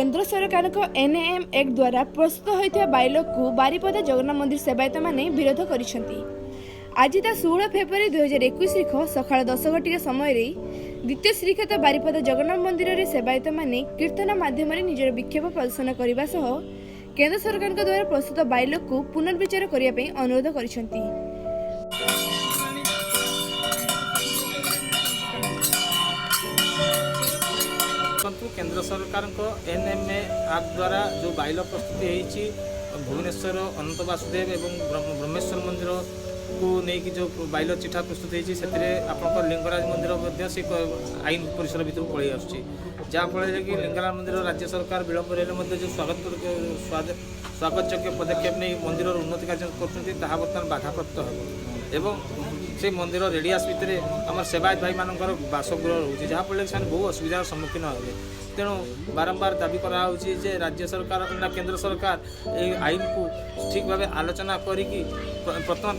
केंद्र सरकार को एनएम एक्ट द्वारा प्रस्तुत होता बाइलॉग को बारिपदा जगन्नाथ मंदिर सेवायत मैंने विरोध कर आज 16 फेब्रुआरी 2021 तारीख सकाल 10 घटिका समय द्वितीय श्रीक्षेत्र बारिपदा जगन्नाथ मंदिर में सेवायत मैंने कीर्तन माध्यम निजर विक्षोभ प्रदर्शन करने सह केंद्र सरकार द्वारा प्रस्तुत बाइलॉग को पुनर्विचार करने अनुरोध कर केंद्र सरकार को एनएमए एक्ट द्वारा जो बाइलॉग प्रस्तुति होती भुवनेश्वर अनंत वासुदेव एवं ब्रह्मेश्वर मंदिर को लेकिन जो बाइलॉग चिठा प्रस्तुत होती से आप लिंगराज मंदिर से आईन परिसर भर पलि आसफल कि लिंगराज मंदिर राज्य सरकार विलंब जो स्वागतयोग्य पदक्षेप नहीं मंदिर उन्नति कार्य कर बर्तमान बाधाप्राप्त हो से मंदिर रेडियास भितर आम सेवायत भाई मान बासगृह रोचे जहाँफल से बहुत असुविधार सम्मुखीन हे तेणु बारंबार दाबी कराऊँगी जे राज्य सरकार ना केंद्र सरकार ये आईन को ठीक भाव आलोचना करी प्रथम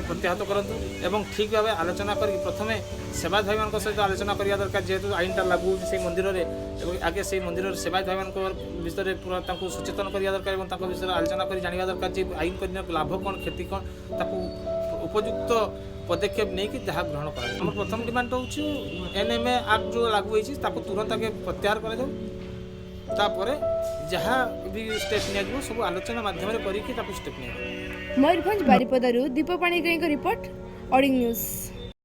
प्रत्याहत करूँ एवं ठीक भाव आलोचना करी प्रथम सेवायत भाई मान सहित आलोचना करवा दरकार जेहेतु आईनटा लागू से मंदिर में आगे से मंदिर सेवायत भाई मान विषय पूरा सचेतन करवा दरकार और विषय आलोचना कर जानवा दरकार जे आईन करने लाभ कौन क्षति कौन ताकू उपयुक्त पदक्षेप नहीं कि जहाँ ग्रहण कर प्रथम डिमांड हूँ एनएमए एक्ट जो लागू होती तुरंत आगे प्रत्याहार कर जहाँ भी स्टेप नि सब आलोचना माध्यम करके स्टेप नि मयूरभंज बारिपदारू दीप पाणिग्राही रिपोर्ट ऑडिंग न्यूज।